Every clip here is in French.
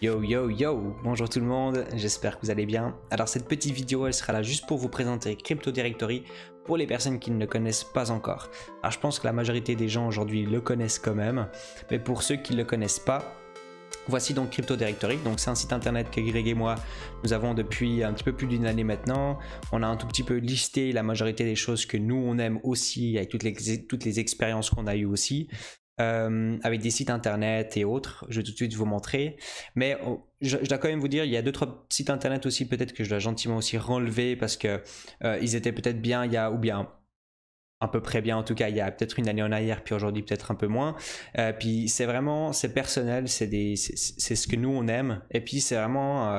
Yo yo yo, bonjour tout le monde, j'espère que vous allez bien. Alors cette petite vidéo elle sera là juste pour vous présenter Crypto Directory pour les personnes qui ne le connaissent pas encore. Alors je pense que la majorité des gens aujourd'hui le connaissent quand même, mais pour ceux qui ne le connaissent pas, voici donc Crypto Directory. Donc c'est un site internet que Greg et moi nous avons depuis un petit peu plus d'une année maintenant. On a un tout petit peu listé la majorité des choses que nous on aime aussi, avec toutes les expériences qu'on a eues aussi. Avec des sites internet et autres, je vais tout de suite vous montrer, mais je dois quand même vous dire, il y a 2-3 sites internet aussi peut-être que je dois gentiment aussi renlever parce que ils étaient peut-être bien il y a, ou bien à peu près bien en tout cas il y a peut-être une année en arrière, puis aujourd'hui peut-être un peu moins, puis c'est vraiment, c'est personnel, c'est ce que nous on aime, et puis c'est vraiment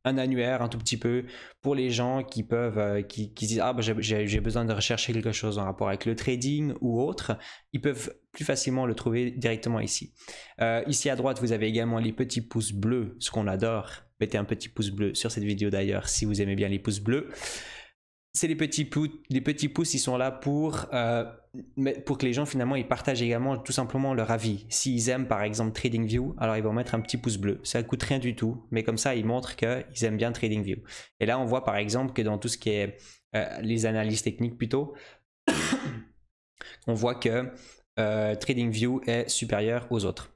un annuaire un tout petit peu pour les gens qui peuvent, qui disent ah bah, j'ai besoin de rechercher quelque chose en rapport avec le trading ou autre, ils peuvent plus facilement le trouver directement ici. Ici à droite vous avez également les petits pouces bleus, ce qu'on adore. Mettez un petit pouce bleu sur cette vidéo d'ailleurs si vous aimez bien les pouces bleus. C'est les petits pouces, ils sont là pour que les gens finalement ils partagent également tout simplement leur avis. S'ils aiment par exemple TradingView, alors ils vont mettre un petit pouce bleu. Ça ne coûte rien du tout, mais comme ça ils montrent qu'ils aiment bien TradingView. Et là on voit par exemple que dans tout ce qui est les analyses techniques plutôt, on voit que TradingView est supérieur aux autres.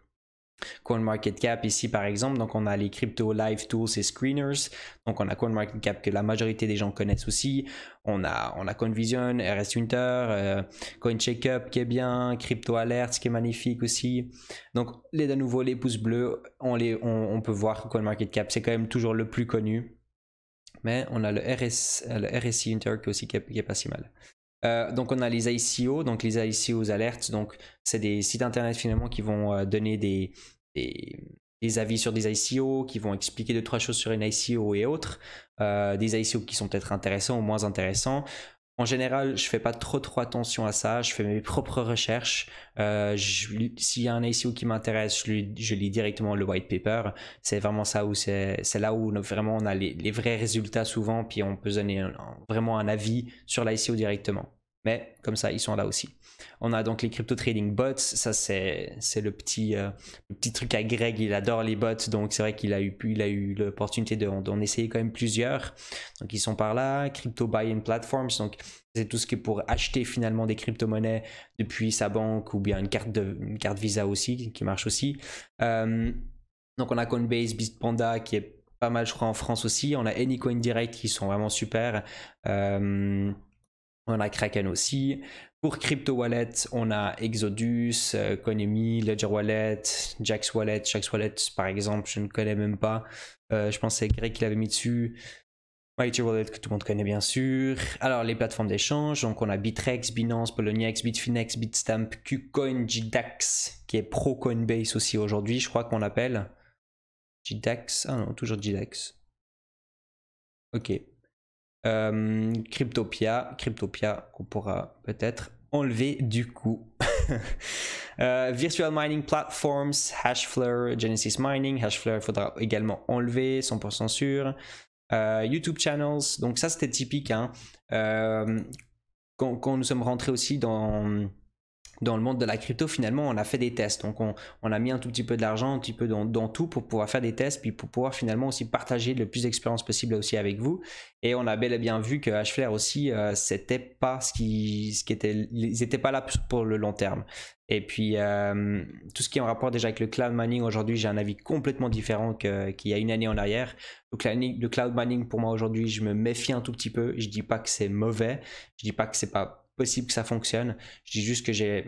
CoinMarketCap ici par exemple, donc on a les crypto live tools et screeners, donc on a CoinMarketCap que la majorité des gens connaissent aussi, on a CoinVision, RS Winter, CoinCheckup qui est bien, Crypto Alerts qui est magnifique aussi. Donc de nouveau les pouces bleus, on peut voir que CoinMarketCap c'est quand même toujours le plus connu, mais on a le RSI Winter qui est pas si mal. Donc on a les ICO, donc les ICO alertes, donc c'est des sites internet finalement qui vont donner des avis sur des ICO, qui vont expliquer 2-3 choses sur une ICO et autres, des ICO qui sont peut-être intéressants ou moins intéressants. En général, je fais pas trop attention à ça, je fais mes propres recherches. S'il y a un ICO qui m'intéresse, je lis directement le white paper. C'est vraiment ça où c'est là où vraiment on a les vrais résultats souvent, puis on peut donner vraiment un avis sur l'ICO directement. Mais comme ça, ils sont là aussi. On a donc les crypto trading bots, ça c'est le petit truc à Greg, il adore les bots, donc c'est vrai qu'il a eu l'opportunité d'en essayer quand même plusieurs. Donc ils sont par là, crypto buy-in platforms, donc c'est tout ce qui est pour acheter finalement des crypto-monnaies depuis sa banque ou bien une carte Visa aussi, qui marche aussi. Donc on a Coinbase, Bitpanda qui est pas mal je crois en France aussi, on a Anycoin Direct qui sont vraiment super. On a Kraken aussi. Pour Crypto Wallet, on a Exodus, Coinemi, Ledger Wallet, Jax Wallet. Jax Wallet, par exemple, je ne connais même pas. Je pense que c'est Greg qui l'avait mis dessus. Ledger Wallet que tout le monde connaît bien sûr. Alors les plateformes d'échange, donc on a Bitrex, Binance, Poloniex, Bitfinex, Bitstamp, KuCoin, JDAX, qui est pro Coinbase aussi aujourd'hui, je crois qu'on l'appelle. JDAX, ah non, toujours JDAX. Ok. Cryptopia qu'on pourra peut-être enlever du coup. Virtual Mining Platforms, Hashflare, Genesis Mining. Hashflare, il faudra également enlever, 100% sûr. YouTube Channels, donc ça c'était typique. Hein. Quand nous sommes rentrés aussi dans le monde de la crypto, finalement, on a fait des tests. Donc, on a mis un tout petit peu de l'argent, un petit peu dans tout pour pouvoir faire des tests, puis pour pouvoir finalement aussi partager le plus d'expérience possible aussi avec vous. Et on a bel et bien vu que Hashflare aussi, c'était pas ils n'étaient pas là pour le long terme. Et puis, tout ce qui est en rapport déjà avec le cloud mining, aujourd'hui, j'ai un avis complètement différent qu'il y a une année en arrière. Le cloud mining, pour moi, aujourd'hui, je me méfie un tout petit peu. Je dis pas que c'est mauvais. Je dis pas que c'est pas possible que ça fonctionne. Je dis juste que j'ai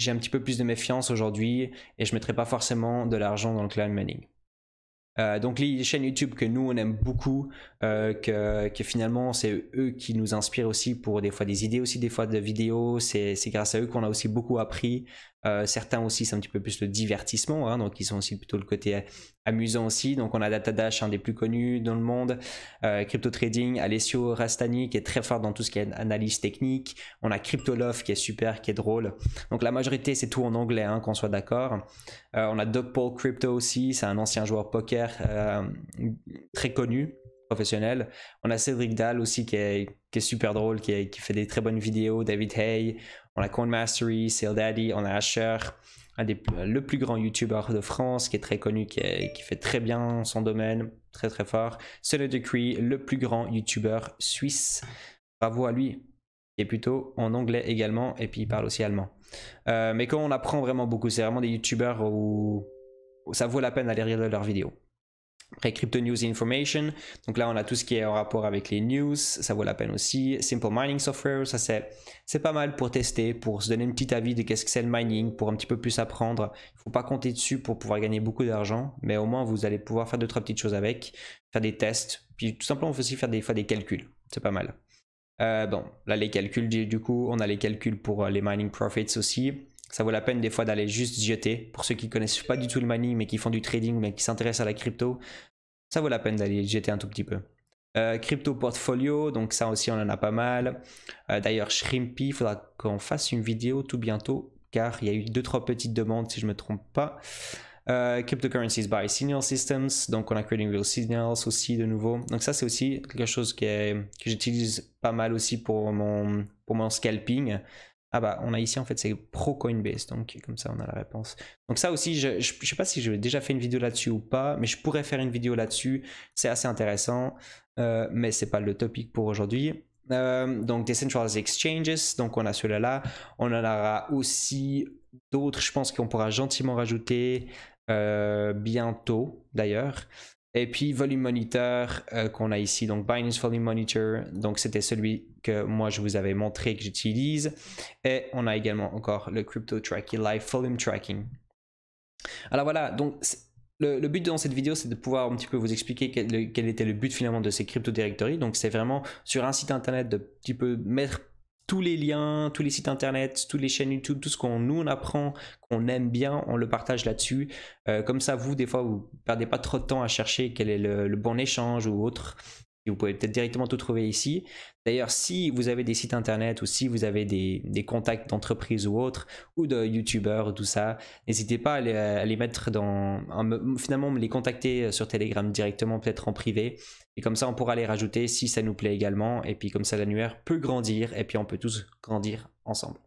un petit peu plus de méfiance aujourd'hui et je ne mettrai pas forcément de l'argent dans le cloud mining. Donc les chaînes YouTube que nous on aime beaucoup, que finalement c'est eux qui nous inspirent aussi pour des fois des idées aussi, des fois de vidéos, c'est grâce à eux qu'on a aussi beaucoup appris. Certains aussi c'est un petit peu plus le divertissement, hein, donc ils sont aussi plutôt le côté amusant aussi. Donc on a Datadash, un des plus connus dans le monde, Crypto Trading, Alessio Rastani qui est très fort dans tout ce qui est analyse technique, on a Cryptolove qui est super, qui est drôle. Donc la majorité c'est tout en anglais, hein, qu'on soit d'accord. On a Doug Paul Crypto aussi, c'est un ancien joueur poker très connu, professionnel. On a Cédric Dahl aussi qui est super drôle, qui fait des très bonnes vidéos, David Hay, on a Coin Mastery, Sale Daddy, on a Asher, le plus grand YouTuber de France, qui est très connu, qui fait très bien son domaine, très très fort. Solo Decree, le plus grand YouTuber suisse. Bravo à lui. Et plutôt en anglais également, et puis il parle aussi allemand. Mais quand on apprend vraiment beaucoup, c'est vraiment des YouTubers où ça vaut la peine d'aller regarder leurs vidéos. Après Crypto News Information, donc là on a tout ce qui est en rapport avec les news, ça vaut la peine aussi. Simple Mining Software, ça c'est pas mal pour tester, pour se donner une petite avis de qu'est-ce que c'est le mining, pour un petit peu plus apprendre. Il ne faut pas compter dessus pour pouvoir gagner beaucoup d'argent, mais au moins vous allez pouvoir faire 2-3 petites choses avec, faire des tests, puis tout simplement aussi faire des fois des calculs, c'est pas mal. Bon, là les calculs, du coup on a les calculs pour les mining profits aussi. Ça vaut la peine des fois d'aller juste jeter. Pour ceux qui ne connaissent pas du tout le mining mais qui font du trading mais qui s'intéressent à la crypto, ça vaut la peine d'aller jeter un tout petit peu. Crypto portfolio, donc ça aussi on en a pas mal. D'ailleurs Shrimpy, il faudra qu'on fasse une vidéo tout bientôt car il y a eu 2-3 petites demandes si je ne me trompe pas. Cryptocurrencies by Signal Systems, donc on a Creating Real Signals aussi de nouveau. Donc ça c'est aussi quelque chose que j'utilise pas mal aussi pour mon scalping. Ah bah on a ici en fait c'est Pro Coinbase, donc comme ça on a la réponse. Donc ça aussi je sais pas si j'ai déjà fait une vidéo là-dessus ou pas, mais je pourrais faire une vidéo là-dessus, c'est assez intéressant, mais c'est pas le topic pour aujourd'hui. Donc Decentralized Exchanges, donc on a celui-là, on en aura aussi d'autres, je pense qu'on pourra gentiment rajouter bientôt d'ailleurs. Et puis Volume Monitor qu'on a ici, donc Binance Volume Monitor, donc c'était celui que moi je vous avais montré que j'utilise. Et on a également encore le Crypto Tracking Live Volume Tracking. Alors voilà, donc le but dans cette vidéo c'est de pouvoir un petit peu vous expliquer quel était le but finalement de ces Crypto Directory. Donc c'est vraiment sur un site internet de petit peu mettre tous les liens, tous les sites internet, toutes les chaînes YouTube, tout ce qu'on nous apprend, qu'on aime bien, on le partage là-dessus. Comme ça, vous, des fois, vous ne perdez pas trop de temps à chercher quel est le bon échange ou autre. Et vous pouvez peut-être directement tout trouver ici. D'ailleurs, si vous avez des sites internet ou si vous avez des contacts d'entreprise ou autres, ou de youtubeurs ou tout ça, n'hésitez pas à les mettre finalement me les contacter sur Telegram directement, peut-être en privé. Et comme ça, on pourra les rajouter si ça nous plaît également. Et puis comme ça, l'annuaire peut grandir et puis on peut tous grandir ensemble.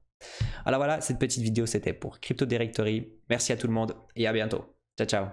Alors voilà, cette petite vidéo, c'était pour Crypto Directory. Merci à tout le monde et à bientôt. Ciao, ciao.